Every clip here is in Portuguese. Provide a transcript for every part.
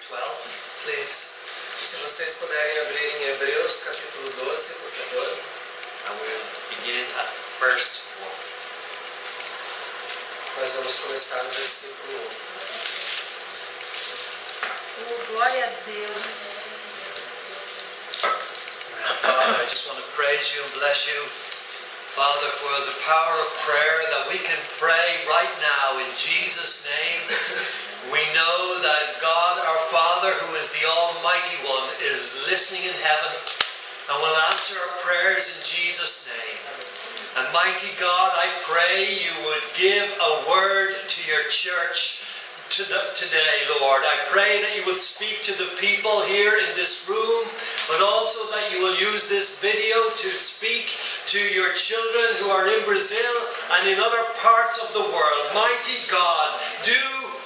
12, please. Se vocês puderem abrir em Hebreus capítulo 12, por favor. And we'll begin at verse 1. Nós vamos começar no versículo 1. Oh, glória a Deus. Father, I just want to praise you and bless you, Father, for the power of prayer that we can pray right now in Jesus' name. We know that God, our Father, who is the Almighty One, is listening in heaven and will answer our prayers in Jesus' name. And mighty God, I pray you would give a word to your church today, Lord. I pray that you will speak to the people here in this room, but also that you will use this video to speak to your children who are in Brazil and in other parts of the world. Mighty God, do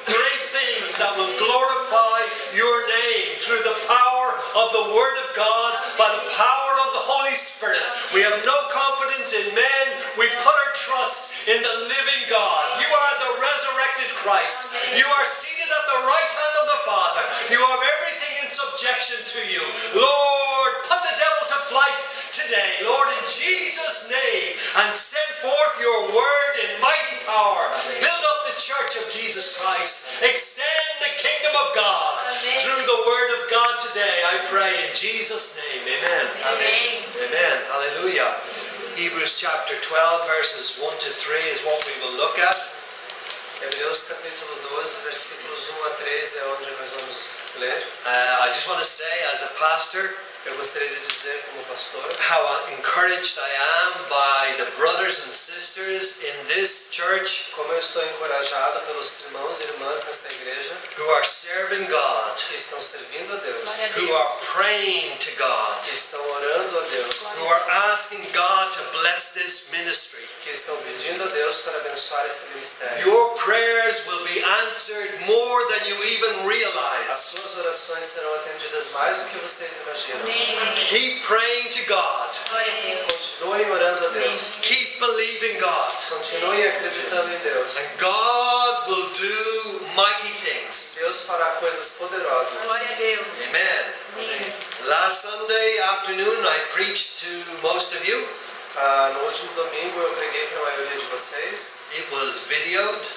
great things that will glorify your name through the power of the Word of God, by the power of the Holy Spirit. We have no confidence in men. We put our trust in the living God. You are the resurrected Christ. You are seated at the right hand of the Father. You have everything in subjection to you. Lord, put the devil to flight today, Lord, in Jesus' name, and send forth your word in mighty power. Build up the church of Jesus Christ. Extend the kingdom of God through the word of God today, I pray in Jesus' name. Amen. Amen. Amen. Hallelujah. Hebrews chapter 12 verses 1 to 3 is what we will look at. Hebreus capítulo 12, versículos 1 a 3 é onde nós vamos ler. I just want to say, as a pastor, Eu gostaria de dizer como pastor how encouraged I am by the brothers and sisters in this church como eu estou encorajado pelos irmãos e irmãs nesta igreja who are serving God, que estão servindo a Deus, Glória a who are praying to God, que estão orando a Deus, who are asking God to bless this ministry. que estão pedindo a Deus para abençoar esse ministério. Your prayers will be answered more than you even As realize. suas orações serão atendidas mais do que vocês imaginam. Amém. Keep praying to God. Glória a Deus. Continuem orando a Deus. Keep believing God. Continuem acreditando em Deus. And God will do mighty things. Deus fará coisas poderosas. Glória a Deus. Amen. Amém. Last Sunday afternoon I preached to most of you. No último domingo eu preguei para a maioria de vocês. It was videoed.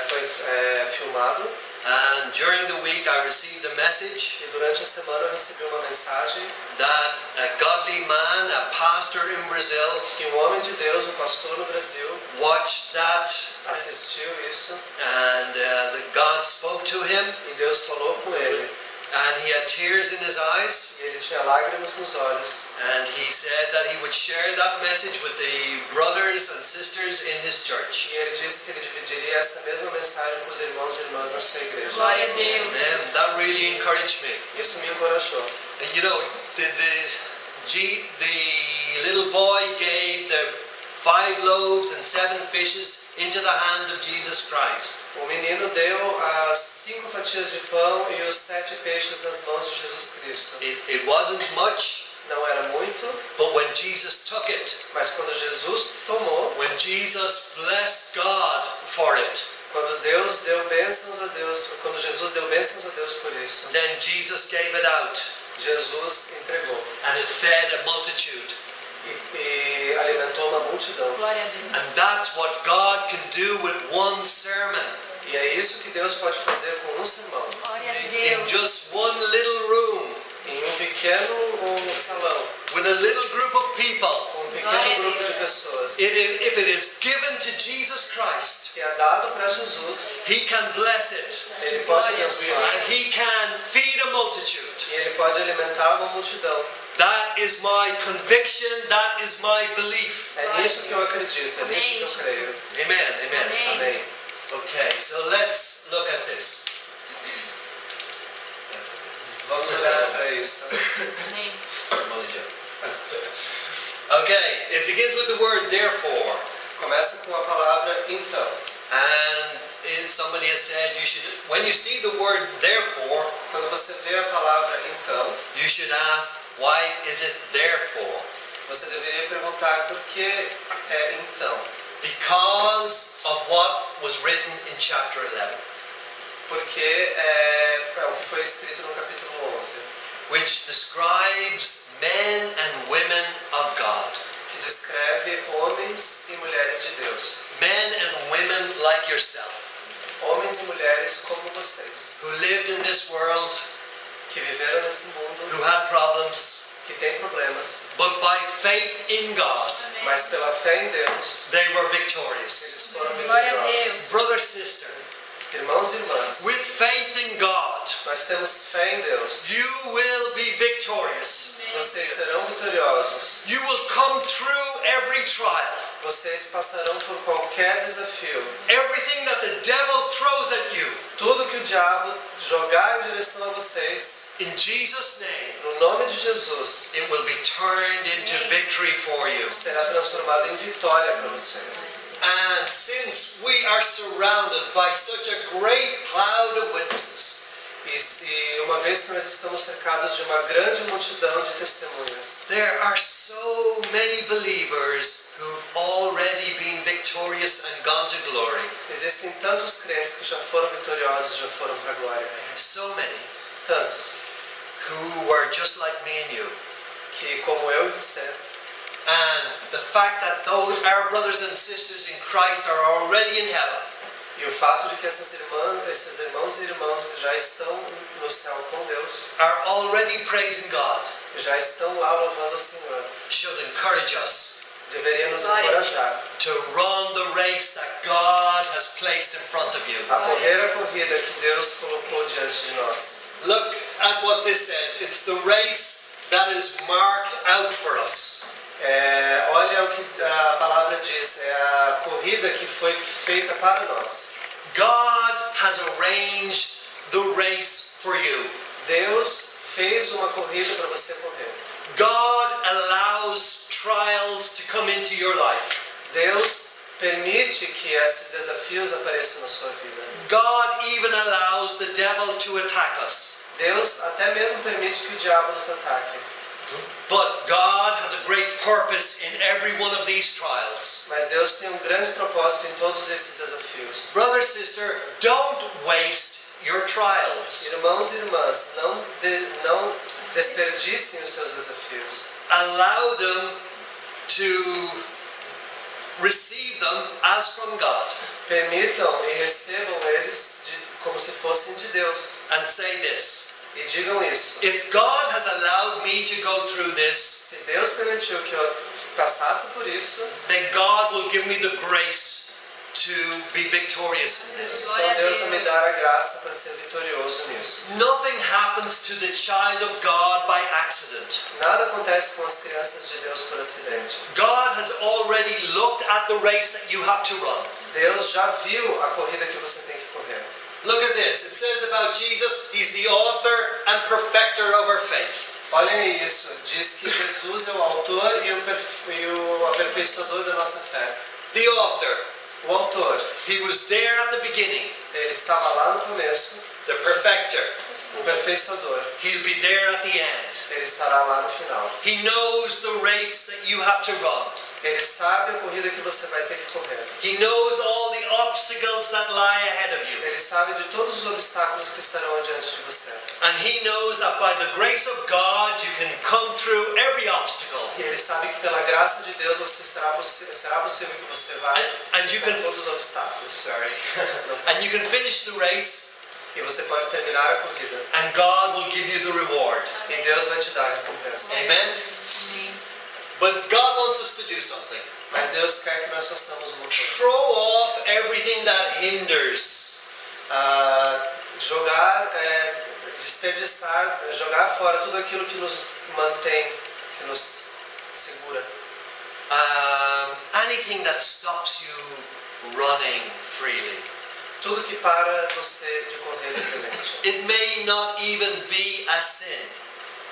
Foi filmado. And during the week I received a message E durante a semana eu recebi uma mensagem that a godly man, a pastor in Brazil, que um homem de Deus, um pastor no Brasil, watched that assistiu isso and that God spoke to him e Deus falou com ele. and he had tears in his eyes. E ele tinha lágrimas nos olhos. And he said that he would share that message with the brothers and sisters in his church. E ele disse que ele dividiria essa mesma mensagem com os irmãos e irmãs na sua igreja. Glória a Deus. And that really encouraged me. Isso me encorajou. And you know, the little boy gave the 5 loaves and 7 fishes into the hands of Jesus Christ. O menino deu as 5 fatias de pão e os 7 peixes nas mãos de Jesus Cristo. It wasn't much, Não era muito, but when Jesus took it, mas quando Jesus tomou, when Jesus blessed God for it, quando Deus deu bênçãos a Deus, quando Jesus deu bênçãos a Deus por isso, then Jesus gave it out Jesus entregou and it fed a multitude. e alimentou uma multidão. Glória a Deus. And that's what God can do with one sermon. E é isso que Deus pode fazer com um sermão. Glória a In Deus. just one little room, Em um pequeno salão, with a little group of people. com um pequeno grupo de pessoas. If it is given to Jesus Christ, Se é dado para Jesus, He can bless it. Ele pode abençoar. And He can feed a multitude. E Ele pode alimentar uma multidão. That is my conviction. That is my belief. É nisso que eu acredito, é nisso que eu creio. Amen. Amen. Amém. Okay, so let's look at this. Vamos olhar para isso. Amém. Okay, it begins with the word therefore. Começa com a palavra então. And somebody has said you should, when you see the word therefore, Quando você vê a palavra então, you should ask, why is it therefore? você deveria perguntar por que é então. Because of what was written in chapter 11. porque é o que foi escrito no capítulo 11, which describes men and women of God. que descreve homens e mulheres de Deus. Men and women like yourself, Homens e mulheres como vocês, who lived in this world, que viveram nesse mundo, who had problems, que têm problemas, but by faith in God, mas pela fé em Deus, they were victorious. eles foram Glória a vitoriosos. Deus. Brother, sister, Irmãos e irmãs, with faith in God, nós temos fé em Deus. you will be victorious. Vocês serão vitoriosos. You will come through every trial. Vocês passarão por qualquer desafio. Everything that the devil throws at you, Tudo que o diabo jogar em direção a vocês, in Jesus' name, no nome de Jesus, it will be turned into victory for you. será transformado em vitória para vocês. And since we are surrounded by such a great cloud of witnesses, E se uma vez que nós estamos cercados de uma grande multidão de testemunhas, there are so many believers who've already been victorious and gone to glory. existem tantos crentes que já foram vitoriosos, já foram para a glória. So many Tantos who were just like me and you. que, como eu e você, And the fact that those our brothers and sisters in Christ are already in heaven, e o fato de que esses irmãos e irmãs já estão no céu com Deus, are already praising God, já estão lá louvando o Senhor, should encourage us deveria nos Glória a encorajar to run the race that God has placed in front of you. a correr a corrida que Deus colocou diante de nós. Look at what this says. It's the race that is marked out for us. Olha o que a palavra diz, é a corrida que foi feita para nós. God has arranged the race for you. Deus fez uma corrida para você correr. God allows trials to come into your life. Deus permite que esses desafios apareçam na sua vida. God even allows the devil to attack us. Deus até mesmo permite que o diabo nos ataque. But God has a great purpose in every one of these trials. Mas Deus tem um grande propósito em todos esses desafios. Brother, sister, don't waste your trials. Irmãos e irmãs, não desperdicem os seus desafios. Allow them to receive them as from God. Permitam e recebam eles como se fossem de Deus. And say this. E digam isso. If God has allowed me to go through this, Se Deus permitiu que eu passasse por isso, then God will give me the grace to be victorious in this. então Deus vai me dar a graça para ser vitorioso nisso. Nothing happens to the child of God by accident. Nada acontece com as crianças de Deus por acidente. God has already looked at the race that you have to run. Deus já viu a corrida que você tem que correr. Look at this. It says about Jesus, He's the author and perfecter of our faith. Olhem isso. Diz que Jesus é o autor e o aperfeiçoador da nossa fé. The author. O autor, He was there at the beginning. ele estava lá no começo. The perfecter. O aperfeiçoador, He'll be there at the end. ele estará lá no final. He knows the race that you have to run. Ele sabe a corrida que você vai ter que correr. He knows all the obstacles that lie ahead of you. Ele sabe de todos os obstáculos que estarão adiante de você. And He knows that by the grace of God you can come through every obstacle. E ele sabe que pela graça de Deus será possível que você vá And you com can, todos os obstáculos. sorry, and you can finish the race, E você pode terminar a corrida. and God will give you the reward. E Deus vai te dar a recompensa. Amen? But God wants us to do something. Mas Deus quer que nós façamos uma coisa. Throw off everything that hinders. Desperdiçar, jogar fora tudo aquilo que nos mantém, que nos segura. Anything that stops you running freely. Tudo que para você de correr livremente. It may not even be a sin,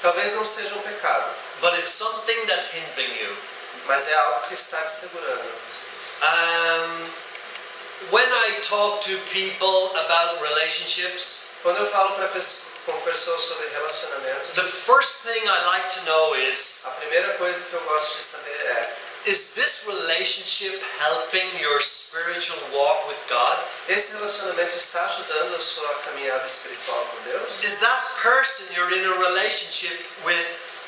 Talvez não seja um pecado, but it's something that's hindering you. mas é algo que está te segurando. When I talk to people about relationships, Quando eu falo com pessoas sobre relacionamentos, the first thing I like to know is, a primeira coisa que eu gosto de saber é Is this relationship helping your spiritual walk with God? Esse relacionamento está ajudando a sua caminhada espiritual com Deus? Is that person you're in a relationship with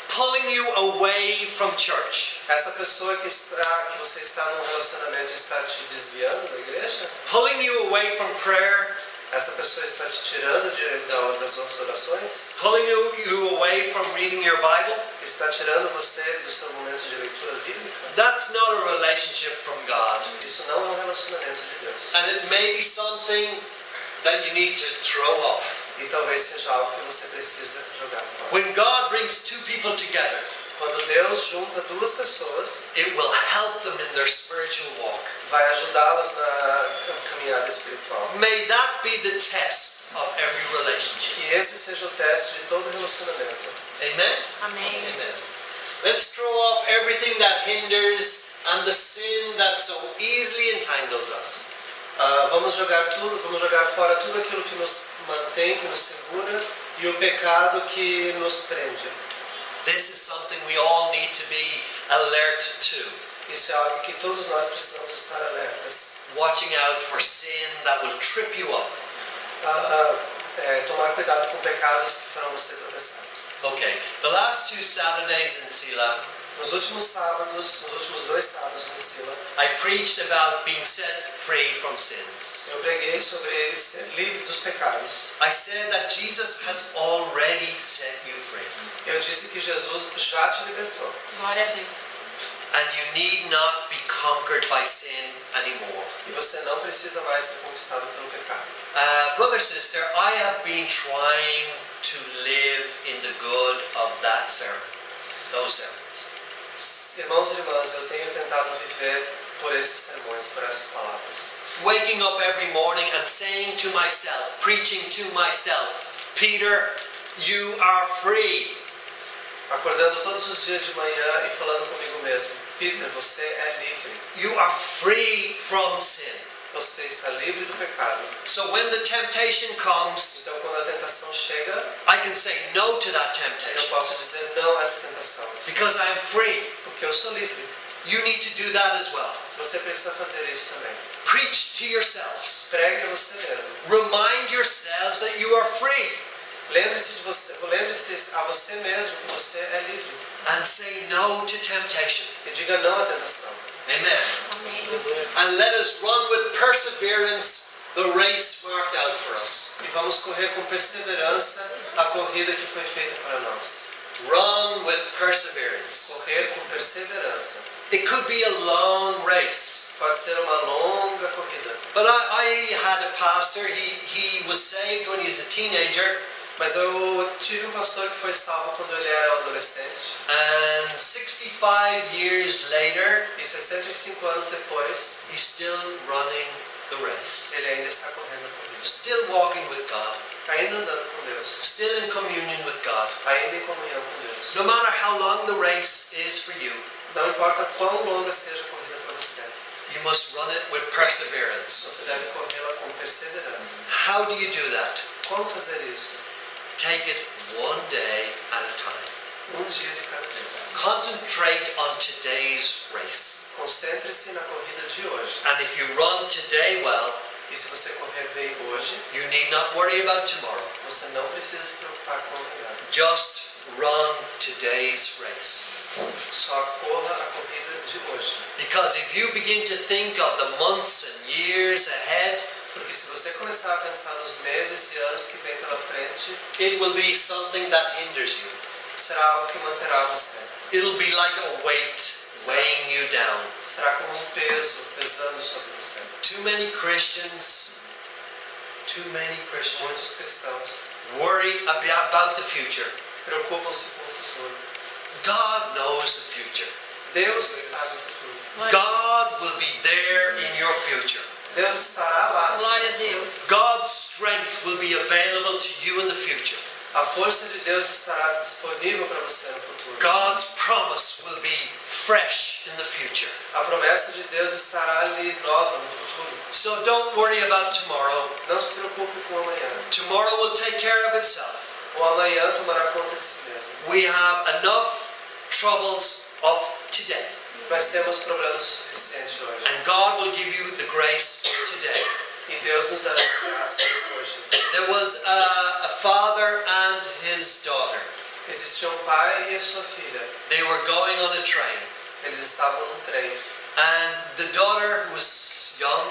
pulling you away from church? Essa pessoa que você está num relacionamento está te desviando da igreja? Pulling you away from prayer? Essa pessoa está te tirando das outras orações? Pulling you away from reading your Bible? Está tirando você do seu momento de leitura bíblica? That's not a relationship from God. Isso não é um relacionamento de Deus. And it may be something that you need to throw off. E talvez seja algo que você precisa jogar fora. When God brings two people together, Quando Deus junta duas pessoas, it will help them in their spiritual walk. vai ajudá-las na caminhada espiritual. May that be the test of every relationship. Que esse seja o teste de todo relacionamento. Amen? Amém. Amen. Let's throw off everything that hinders and the sin that so easily entangles us. Vamos jogar fora tudo aquilo que nos mantém, que nos segura, e o pecado que nos prende. This is something we all need to be alert to. Isso é algo que todos nós precisamos estar alertas. Watching out for sin that will trip you up. Tomar cuidado com pecados que farão você tropeçar. Okay, the last 2 Saturdays in Sila, Nos últimos dois sábados em Sila, I preached about being set free from sins. eu preguei sobre ser livre dos pecados. I said that Jesus has already set you free. Eu disse que Jesus já te libertou. Glória a Deus. And you need not be conquered by sin anymore. E você não precisa mais ser conquistado pelo pecado. Brother, sister, I have been trying to live in the good of that sermon, those sermons. Irmãos e irmãs, eu tenho tentado viver por esses sermões, por essas palavras. Waking up every morning and saying to myself, preaching to myself, Peter, you are free. Acordando todos os dias de manhã e falando comigo mesmo: Peter, você é livre. You are free from sin. Você está livre do pecado. So when the temptation comes, Então, quando a tentação chega, I can say no to that eu temptation posso dizer não a essa tentação, because I am free. porque eu sou livre. You need to do that as well. Você precisa fazer isso também. Preach to yourselves. Pregue a você mesmo. Remind yourselves that you are free. Lembre-se a você mesmo que você é livre. And say no to temptation. E diga não à tentação. Amen. Amém. And let us run with perseverance the race marked out for us. E vamos correr com perseverança a corrida que foi feita para nós. Run with perseverance. Correr com perseverança. It could be a long race. Pode ser uma longa corrida. But I had a pastor, he was saved when he was a teenager, Mas eu tive um pastor que foi salvo quando ele era adolescente. and 65 years later, E 65 anos depois, he's still running the race. ele ainda está correndo a corrida. Still walking with God. Ainda andando com Deus. Still in communion with God. Ainda em comunhão com Deus. No matter how long the race is for you, Não importa quão longa seja a corrida para você. you must run it with perseverance. Você deve corrê-la com perseverança. How do you do that? Como fazer isso? Take it one day at a time. Um dia de cada vez. Concentrate on today's race. Concentre-se na corrida de hoje. And if you run today well, E se você correr bem hoje, you need not worry about tomorrow. você não precisa se preocupar com amanhã. Just run today's race. Só corra a corrida de hoje. Because if you begin to think of the months and years ahead, Porque se você começar a pensar nos meses e anos que vem pela frente, it will be something that hinders you. será algo que manterá você. It'll be like a weight weighing you down. Será como um peso pesando sobre você. Too many Christians Muitos cristãos worry about the future. preocupam-se com o futuro. God knows the future. Deus sabe o futuro. God will be there in your future. Deus estará lá. Glória a Deus. God's strength will be available to you in the future. A força de Deus estará disponível para você no futuro. God's promise will be fresh in the future. A promessa de Deus estará ali nova no futuro. So don't worry about tomorrow. Não se preocupe com o amanhã. Tomorrow will take care of itself. O amanhã tomará conta de si mesmo. We have enough troubles of today. Nós temos problemas o suficiente hoje. And God will give you the grace today. E Deus nos dará graça hoje. There was a father and his daughter. Existia um pai e a sua filha. They were going on a train. Eles estavam num trem. And the daughter, who was young,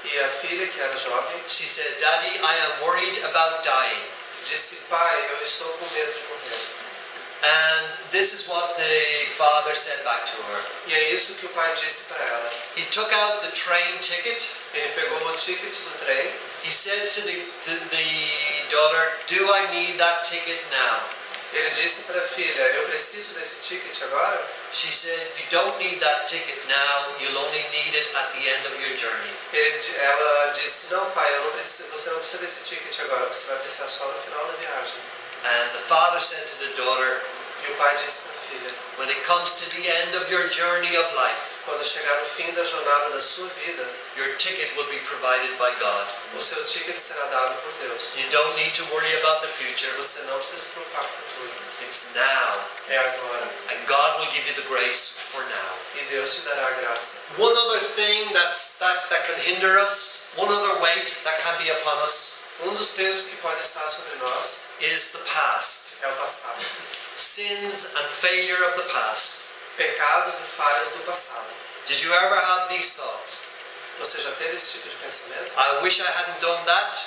E a filha, que era jovem, she said, "Daddy, I am worried about dying." disse: pai, eu estou com medo de morrer. And this is what the father said back to her. E é isso que o pai disse para ela. He took out the train ticket. Ele pegou o ticket do trem. He said to the daughter, "Do I need that ticket now?" Ele disse para a filha: eu preciso desse ticket agora? She said, "You don't need that ticket now. You'll only need it at the end of your journey." Ela disse: não, pai, você não precisa desse ticket agora. Você vai precisar só no final da viagem. And the father said to the daughter, E o pai disse para a filha: "When it comes to the end of your journey of life, quando chegar no fim da jornada da sua vida, your ticket will be provided by God. o seu ticket será dado por Deus. You don't need to worry about the future. Você não precisa se preocupar com o futuro. It's now. É agora. And God will give you the grace for now." E Deus te dará a graça. One other thing that can hinder us, one other weight that can be upon us, Um dos pesos que pode estar sobre nós is the past. é o passado. Sins and failure of the past. Pecados e falhas do passado. Did you ever have these thoughts? Você já teve esse tipo de pensamento? I wish I hadn't done that.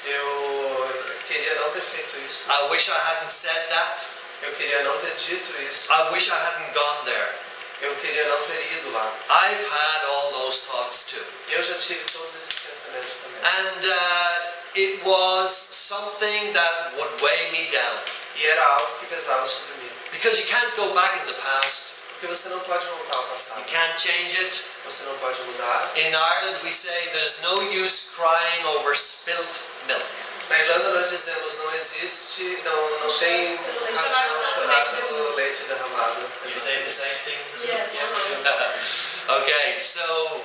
Eu queria não ter feito isso. I wish I hadn't said that. Eu queria não ter dito isso. I wish I hadn't gone there. Eu queria não ter ido lá. I've had all those thoughts too. Eu já tive todos esses pensamentos também. And it was something that would weigh me down. E era algo que pesava sobre mim. Because you can't go back in the past. Porque você não pode voltar ao passado. You can't change it. Você não pode mudar. In Ireland we say there's no use crying over spilt milk. Na Irlanda nós dizemos não existe, não tem razão chorar pelo leite derramado. You say the same thing? Yes. Okay, so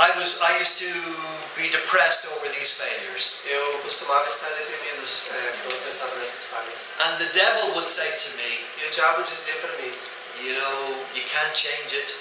I used to be depressed over these failures. Eu costumava estar deprimido quando eu pensava nessas falhas. And the devil would say to me, E o diabo dizia para mim: you know, you can't change it.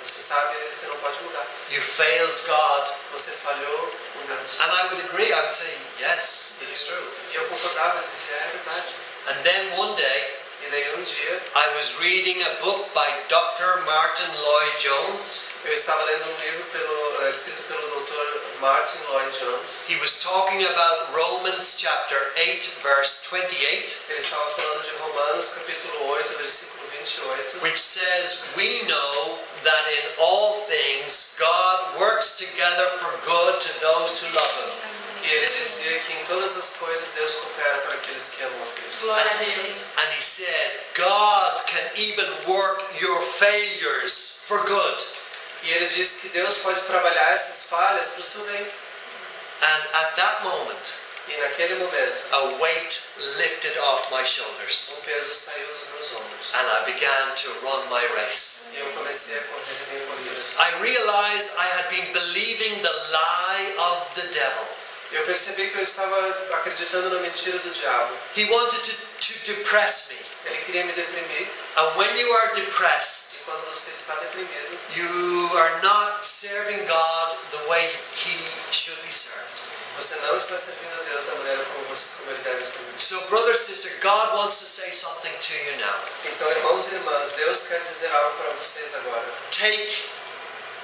você sabe, você não pode mudar. You failed God. Você falhou com Deus. And I would agree, I would say, yes, it's true. E eu concordava, dizia: é verdade. And then one day, E daí um dia I was reading a book by Dr. Martin Lloyd Jones. eu estava lendo um livro escrito pelo Dr. Martin Lloyd Jones. He was talking about Romans chapter 8, verse 28, Ele estava falando de Romanos capítulo 8, versículo 28, which says, "We know that in all things God works together for good to those who love Him." e ele dizia que em todas as coisas Deus coopera para aqueles que amam a Deus. Glória a Deus. And he said, God can even work your failures for good. E ele disse que Deus pode trabalhar essas falhas para o seu bem. And at that moment, E naquele momento, a weight lifted off my shoulders. peso saiu dos meus ombros. And I began to run my race. E eu comecei a correr a minha corrida. I realized I had been believing the lie of the devil. Eu percebi que eu estava acreditando na mentira do diabo. He wanted to depress me. Ele queria me deprimir. And when you are depressed, E quando você está deprimido, you are not serving God the way He should be served. você não está servindo a Deus da maneira como ele deve ser. So, brother, sister, God wants to say something to you now. Então, irmãos e irmãs, Deus quer dizer algo para vocês agora. Take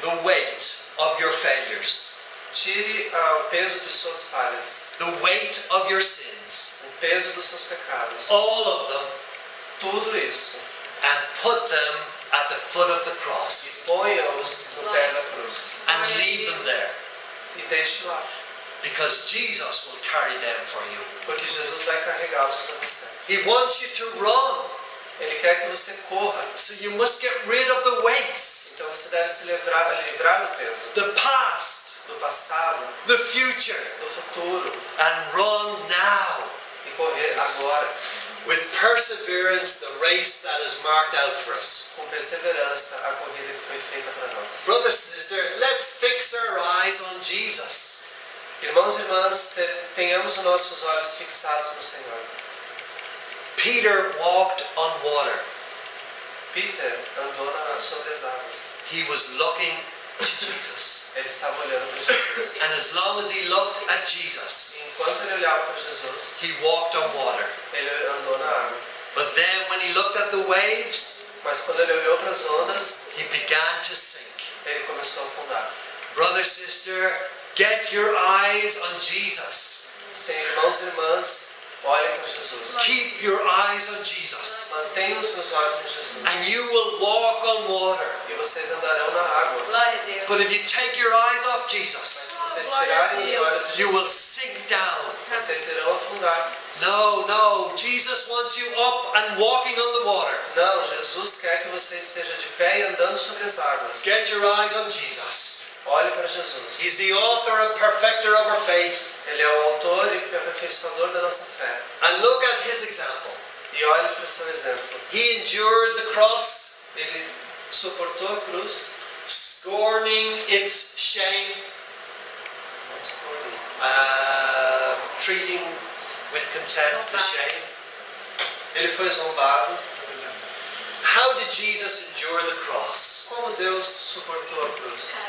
the weight of your failures, Tire o peso de suas falhas, the weight of your sins, o peso dos seus pecados, all of them, tudo isso, and put them at the foot of the cross, e ponha-os no pé da cruz. and leave them there, E deixe lá, because Jesus will carry them for you. porque Jesus vai carregá-los para você. He wants you to run, Ele quer que você corra, so you must get rid of the weights, então você deve se livrar do peso, the past, do passado, the future, do futuro, and run now e correr agora, with perseverance the race that is marked out for us. com perseverança, a corrida que foi feita para nós. Brother, sister, let's fix our eyes on Jesus. Irmãos e irmãs, tenhamos os nossos olhos fixados no Senhor. Peter walked on water. Peter andou sobre as águas. He was looking to Jesus. Ele estava olhando para Jesus. And as long as he looked at Jesus, E enquanto ele olhava para Jesus, he walked on water. ele andou na água. But then when he looked at the waves, Mas quando ele olhou para as ondas, he began to sink. ele começou a afundar. Brother, sister, get your eyes on Jesus. Sim, irmãos e irmãs, olhem para Jesus. Keep your eyes on Jesus. Mantenham os seus olhos em Jesus. And you will walk on water. E vocês andarão na água. Glória a Deus. But if you take your eyes off Mas Jesus, se vocês tirarem os olhos de you will Jesus, sink down. vocês irão afundar. No, Jesus wants you up and walking on the water. Não, Jesus quer que você esteja de pé e andando sobre as águas. Get your eyes on Jesus. Olhe para Jesus. He's the author and perfecter of our faith. Ele é o autor e aperfeiçoador da nossa fé. And look at his example. E olhe para o seu exemplo. He endured the cross, Ele suportou a cruz. scorning its shame, treating with contempt the shame. Ele foi zombado. How did Jesus endure the cross? Como Deus suportou a cruz?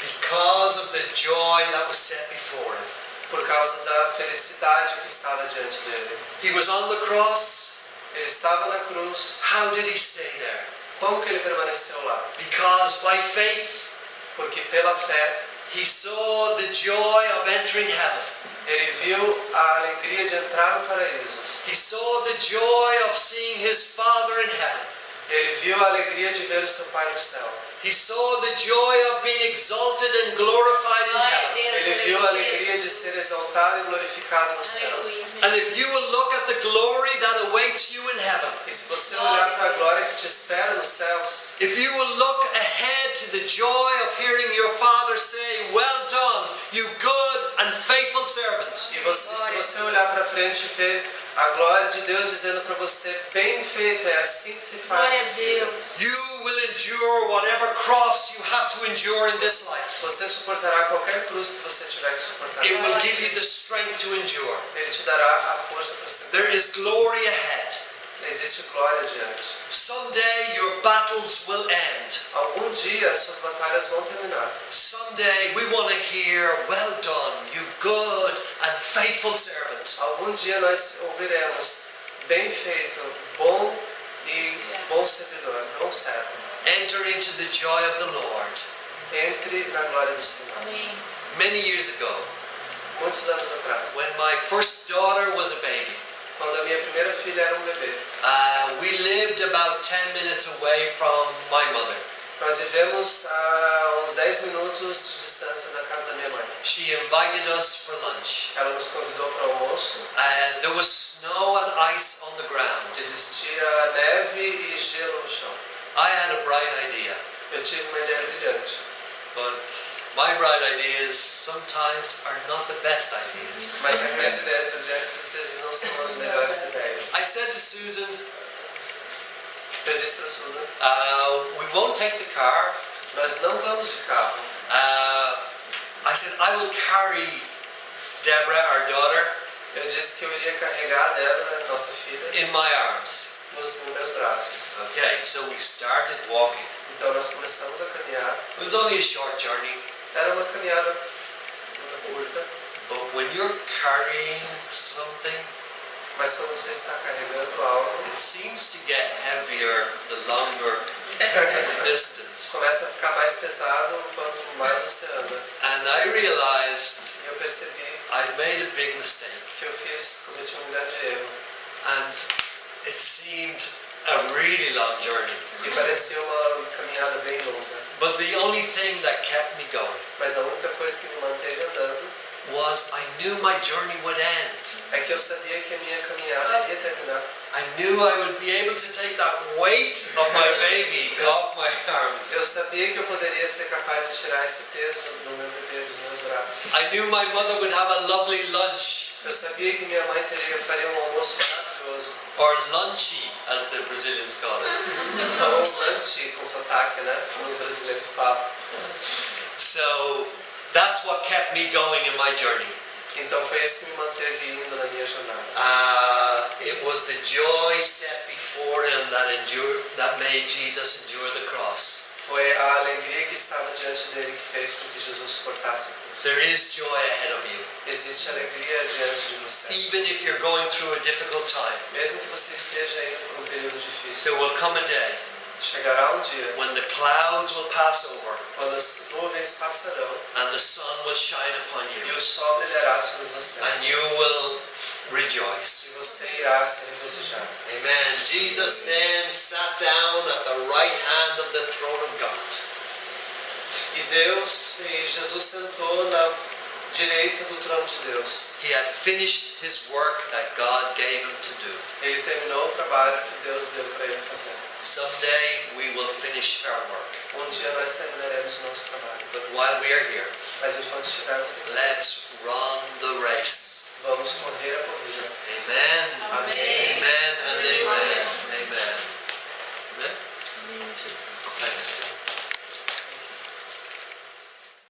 Because of the joy that was set before him. Por causa da felicidade que estava diante dele. He was on the cross. Ele estava na cruz. How did he stay there? Como que ele permaneceu lá? Because by faith, Porque pela fé, he saw the joy of entering heaven. ele viu a alegria de entrar no paraíso. He saw the joy of seeing his Father in heaven. Ele viu a alegria de ver o seu Pai no céu. He saw the joy of being exalted and glorified in Glória a heaven. Deus. Ele viu a alegria de ser exaltado e glorificado nos céus. And if you will look at the glory that awaits you in heaven, E se você olhar para a glória que te espera nos céus, if you will look ahead to the joy of hearing your Father say, "Well done, you good and faithful servant," se você olhar para frente e ver a glória de Deus dizendo para você, bem feito, é assim que se faz. Glória a Deus. you will endure whatever cross you have to endure in this life. Você suportará qualquer cruz que você tiver que suportar. It will give you the strength to endure. Ele te dará a força para ser. There is glory ahead. Existe glória adiante. Someday your battles will end. Algum dia as suas batalhas vão terminar. Someday we want to hear, "Well done, you good and faithful servant." Algum dia nós ouviremos, bem feito, bom e bom servidor, bom servo. Enter into the joy of the Lord. Entre na glória do Senhor. Amém. Many years ago, Muitos anos atrás, when my first daughter was a baby, quando a minha primeira filha era um bebê, we lived about 10 minutes away from my mother. nós vivemos a uns 10 minutos de distância da casa da minha mãe. She invited us for lunch. Ela nos convidou para o almoço. And there was snow and ice on the ground. Existia neve e gelo no chão. I had a bright idea, Eu tive uma ideia brilhante. but my bright ideas sometimes are not the best ideas. Mas as minhas ideias brilhantes às vezes não são as melhores ideias. I said to Susan, Eu disse para Susan, we won't take the car. nós não vamos de carro. I said, I will carry Deborah, our daughter, Eu disse que eu iria carregar a Débora, nossa filha, in my arms. nos meus braços. Okay, so we started walking. Então nós começamos a caminhar. It was only a short journey, Era uma caminhada curta, but when you're carrying something, mas quando você está carregando algo, it seems to get heavier the longer the distance. começa a ficar mais pesado quanto mais você anda. And I realized E eu percebi I'd made a big mistake. que eu cometi um grande erro. And it seemed a really long journey. E parecia uma caminhada bem longa. But the only thing that kept me going Mas a única coisa que me manteve andando was I knew my journey would end. é que eu sabia que a minha caminhada iria terminar. I knew I would be able to take that weight of my baby off my arms. Eu sabia que eu poderia ser capaz de tirar esse peso do meu bebê dos meus braços. I knew my mother would have a lovely lunch, Eu sabia que minha mãe faria um almoço maravilhoso. or lunchy as the Brazilians call it. Ou um lanche com sotaque, né? Como os brasileiros falam. So that's what kept me going in my journey. Então foi isso que me manteve indo na minha jornada. it was the joy set before him that made Jesus endure the cross. Foi a alegria que estava diante dele que fez com que Jesus suportasse a cruz. There is joy ahead of you. Existe alegria diante de você. Even if you're going through a difficult time, Mesmo que você esteja indo por um período difícil, there will come a day chegará um dia when the clouds will pass over quando as nuvens passarão and the sun will shine upon e you o sol brilhará sobre você and you will rejoice. e você irá se regozijar. Amen. Jesus then sat down at the right hand of the throne of God. E Jesus sentou na direita do trono de Deus. He had finished his work that God gave him to do. Ele terminou o trabalho que Deus deu para ele fazer. Someday we will finish our work. Dia nós terminaremos o nosso trabalho. But while we are here, Mas enquanto estivermos aqui, let's run the race. vamos correr a corrida. Amen. Amém. Amen and amen. Amen.